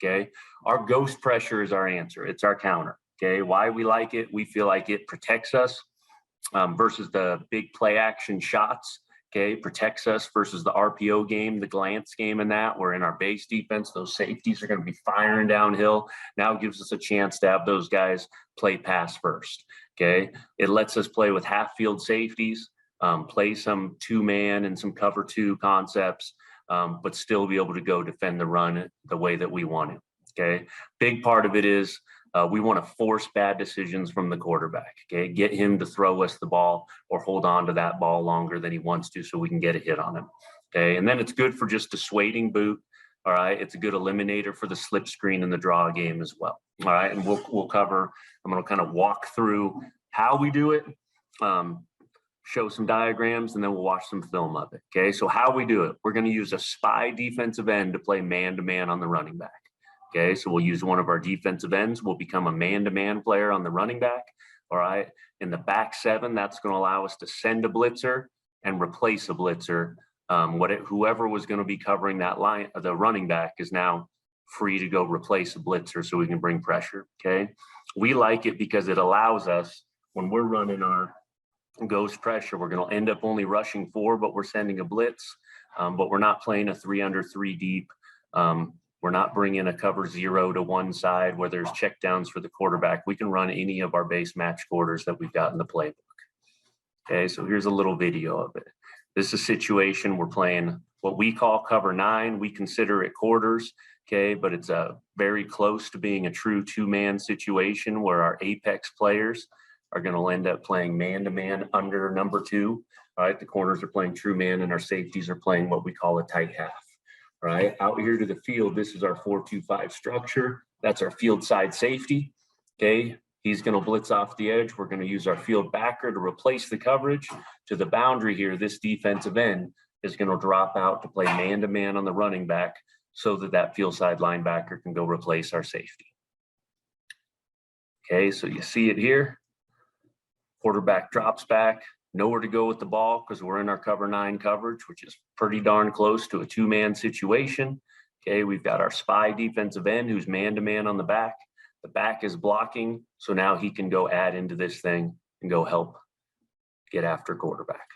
okay? Our ghost pressure is our answer. It's our counter, okay? Why we like it, we feel like it protects us versus the big play action shots, okay? Protects us versus the RPO game, the glance game and that. We're in our base defense. Those safeties are going to be firing downhill. Now it gives us a chance to have those guys play pass first, okay? It lets us play with half field safeties, play some two-man and some cover two concepts, but still be able to go defend the run the way that we want it, okay? Big part of it is we want to force bad decisions from the quarterback, okay? Get him to throw us the ball or hold on to that ball longer than he wants to so we can get a hit on him, okay? And then it's good for just dissuading boot, all right? It's a good eliminator for the slip screen and the draw game as well, all right? And we'll cover, I'm going to kind of walk through how we do it, show some diagrams, and then we'll watch some film of it, okay? So how we do it, we're going to use a spy defensive end to play man-to-man on the running back. Okay, so we'll use one of our defensive ends. We'll become a man-to-man player on the running back. All right, in the back seven, that's going to allow us to send a blitzer and replace a blitzer. Whoever was going to be covering that line, the running back, is now free to go replace a blitzer so we can bring pressure. Okay, we like it because it allows us, when we're running our ghost pressure, we're going to end up only rushing 4, but we're sending a blitz. But we're not playing a 3 under 3 deep. We're not bringing a cover 0 to one side where there's check downs for the quarterback. We can run any of our base match quarters that we've got in the playbook. Okay, so here's a little video of it. This is a situation we're playing what we call cover 9. We consider it quarters, okay, but it's very close to being a true two-man situation where our apex players are going to end up playing man-to-man under number 2. All right, the corners are playing true man and our safeties are playing what we call a tight half. Right out here to the field, this is our 4-2-5 structure. That's our field side safety. Okay, he's going to blitz off the edge. We're going to use our field backer to replace the coverage. To the boundary here, this defensive end is going to drop out to play man-to-man on the running back so that field side linebacker can go replace our safety. Okay, so you see it here. Quarterback drops back. Nowhere to go with the ball because we're in our cover 9 coverage, which is pretty darn close to a two-man situation. Okay, we've got our spy defensive end who's man-to-man on the back. The back is blocking, so now he can go add into this thing and go help get after quarterback.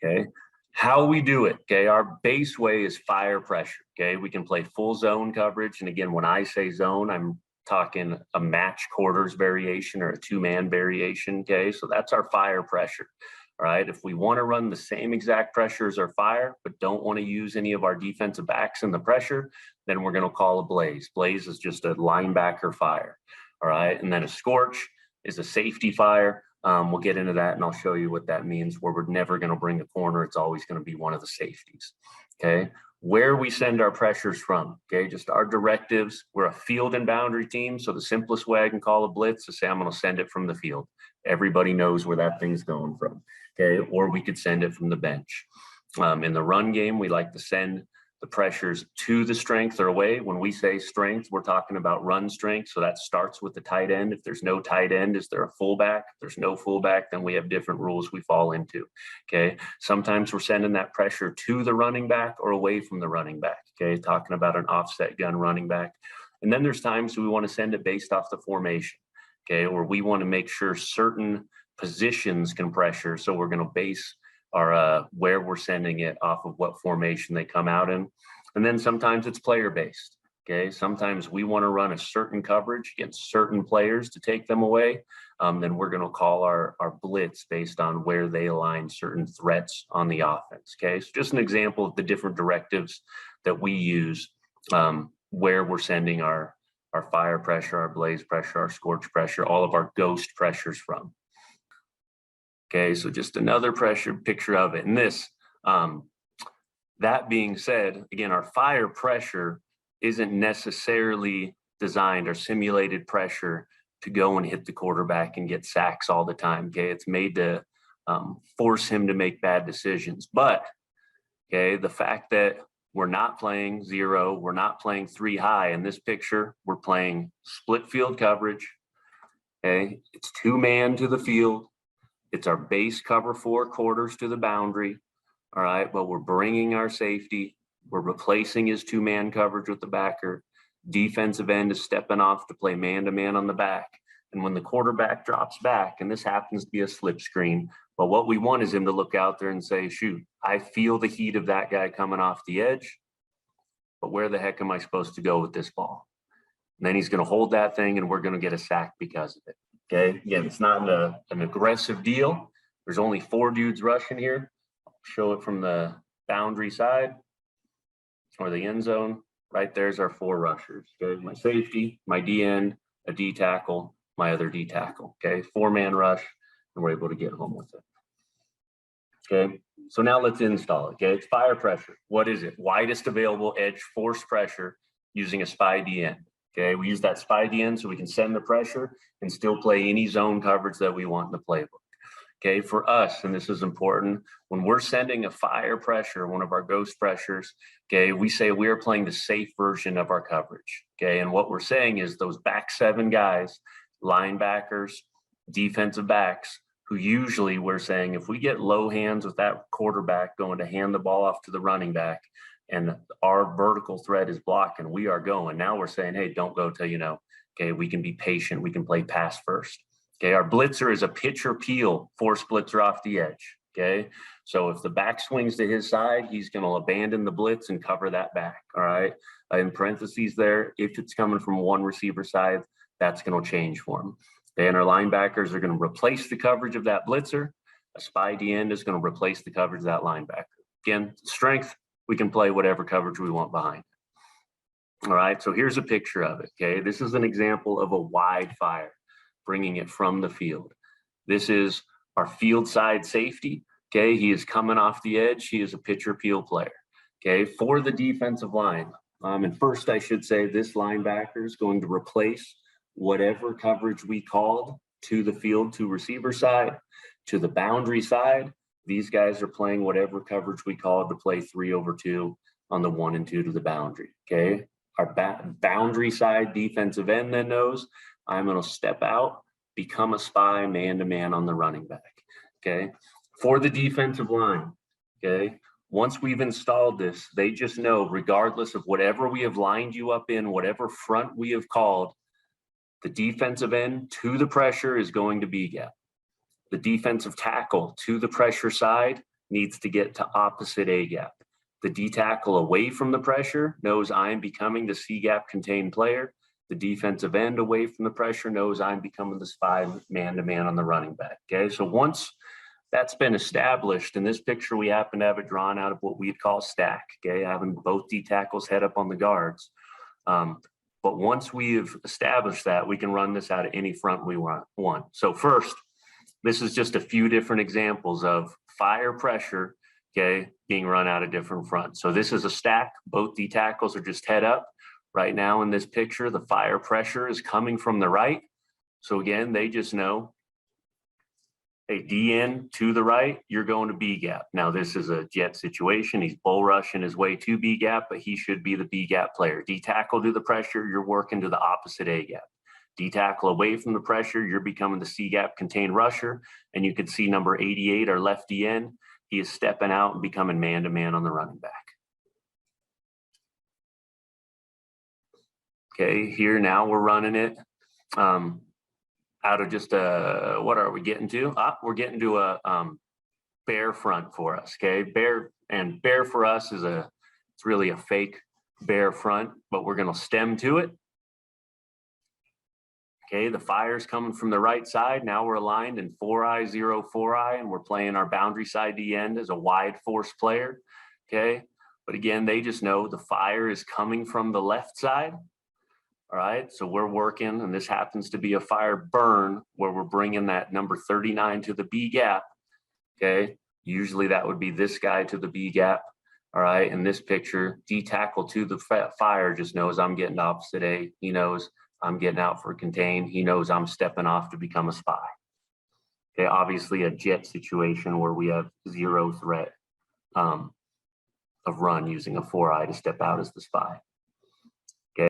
Okay, how we do it, okay, our base way is fire pressure, okay? We can play full zone coverage, and again, when I say zone, I'm talking a match quarters variation or a two-man variation, okay? So that's our fire pressure, all right? If we want to run the same exact pressure as our fire, but don't want to use any of our defensive backs in the pressure, then we're going to call a blaze. Blaze is just a linebacker fire, all right? And then a scorch is a safety fire. We'll get into that and I'll show you what that means, where we're never going to bring a corner. It's always going to be one of the safeties, okay? Where we send our pressures from, okay, just our directives. We're a field and boundary team, so the simplest way I can call a blitz is say I'm going to send it from the field. Everybody knows where that thing's going from, okay, or we could send it from the bench. In the run game, we like to send the pressures to the strength or away. When we say strength, we're talking about run strength, so that starts with the tight end. If there's no tight end, is there a fullback? If there's no fullback, then we have different rules we fall into, okay? Sometimes we're sending that pressure to the running back or away from the running back, okay? Talking about an offset gun running back. And then there's times we want to send it based off the formation, okay? Where we want to make sure certain positions can pressure, so we're going to base our where we're sending it off of what formation they come out in. And then sometimes it's player based, okay? Sometimes we want to run a certain coverage against certain players to take them away. Then we're going to call our blitz based on where they align certain threats on the offense, okay? So just an example of the different directives that we use, where we're sending our fire pressure, our blaze pressure, our scorch pressure, all of our ghost pressures from. Okay, so just another pressure picture of it. And this, that being said, again, our fire pressure isn't necessarily designed or simulated pressure to go and hit the quarterback and get sacks all the time, okay? It's made to force him to make bad decisions. But, okay, the fact that we're not playing 0, we're not playing 3 high. In this picture, we're playing split field coverage, okay? It's two-man to the field. It's our base cover 4 quarters to the boundary. all right, but we're bringing our safety. We're replacing his two-man coverage with the backer. Defensive end is stepping off to play man-to-man on the back. And when the quarterback drops back, and this happens to be a slip screen, but what we want is him to look out there and say, shoot, I feel the heat of that guy coming off the edge, but where the heck am I supposed to go with this ball? And then he's going to hold that thing, and we're going to get a sack because of it. Okay, again, it's not an aggressive deal. There's only 4 dudes rushing here. I'll show it from the boundary side or the end zone. Right there's our 4 rushers. Okay, my safety, my D end, a D tackle, my other D tackle. Okay, 4-man rush, and we're able to get home with it. Okay, so now let's install it. Okay, it's fire pressure. What is it? Widest available edge force pressure using a SPY D end. Okay, we use that SPY D end so we can send the pressure and still play any zone coverage that we want in the playbook. Okay, for us, and this is important, when we're sending a fire pressure, one of our ghost pressures, okay, we say we are playing the safe version of our coverage. Okay, and what we're saying is those back 7 guys, linebackers, defensive backs, who usually we're saying if we get low hands with that quarterback going to hand the ball off to the running back and our vertical threat is blocking, we are going. Now we're saying, hey, don't go till you know. Okay, we can be patient. We can play pass first. Okay, our blitzer is a pitch or peel force blitzer off the edge. Okay, so if the back swings to his side, he's going to abandon the blitz and cover that back. All right, in parentheses there, if it's coming from one receiver side, that's going to change for him. Okay, and our linebackers are going to replace the coverage of that blitzer. A SPY D end is going to replace the coverage of that linebacker. Again, strength, we can play whatever coverage we want behind it. All right, so here's a picture of it. Okay, this is an example of a wide fire, bringing it from the field. This is our field side safety. Okay, he is coming off the edge. He is a pitch or peel player. Okay, for the defensive line. And first I should say this linebacker is going to replace whatever coverage we called to the field to receiver side, to the boundary side. These guys are playing whatever coverage we called to play 3/2 on the 1 and 2 to the boundary. Okay, our boundary side defensive end then knows I'm going to step out, become a SPY man-to-man on the running back. Okay, for the defensive line. Okay, once we've installed this, they just know regardless of whatever we have lined you up in, whatever front we have called, the defensive end to the pressure is going to B gap. The defensive tackle to the pressure side needs to get to opposite A gap. The D tackle away from the pressure knows I'm becoming the C gap contained player. The defensive end away from the pressure knows I'm becoming the SPY man-to-man on the running back. Okay, so once that's been established, in this picture we happen to have it drawn out of what we'd call stack. Okay, having both D tackles head up on the guards. But once we've established that, we can run this out of any front we want. So first, this is just a few different examples of fire pressure, okay, being run out of different fronts. So this is a stack. Both D tackles are just head up. Right now in this picture, the fire pressure is coming from the right. So again, they just know, hey, D end to the right, you're going to B gap. Now this is a jet situation. He's bull rushing his way to B gap, but he should be the B gap player. D tackle to the pressure, you're working to the opposite A gap. D tackle away from the pressure, you're becoming the C gap contained rusher. And you can see number 88, our left D end, he is stepping out and becoming man-to-man on the running back. Okay, here now we're running it out of just a, what are we getting to? We're getting to a bear front for us, okay? Bear for us is it's really a fake bear front, but we're gonna stem to it. Okay, the fire's coming from the right side. Now we're aligned in 4-eye, 0-4-eye, and we're playing our boundary side D end as a wide force player, okay? But again, they just know the fire is coming from the left side. All right, so we're working, and this happens to be a fire burn where we're bringing that number 39 to the B gap, okay? Usually that would be this guy to the B gap, all right? In this picture, D tackle to the fire just knows I'm getting to opposite A. He knows I'm getting out for contain. He knows I'm stepping off to become a SPY. Okay, obviously a jet situation where we have zero threat of run using a 4-eye to step out as the SPY.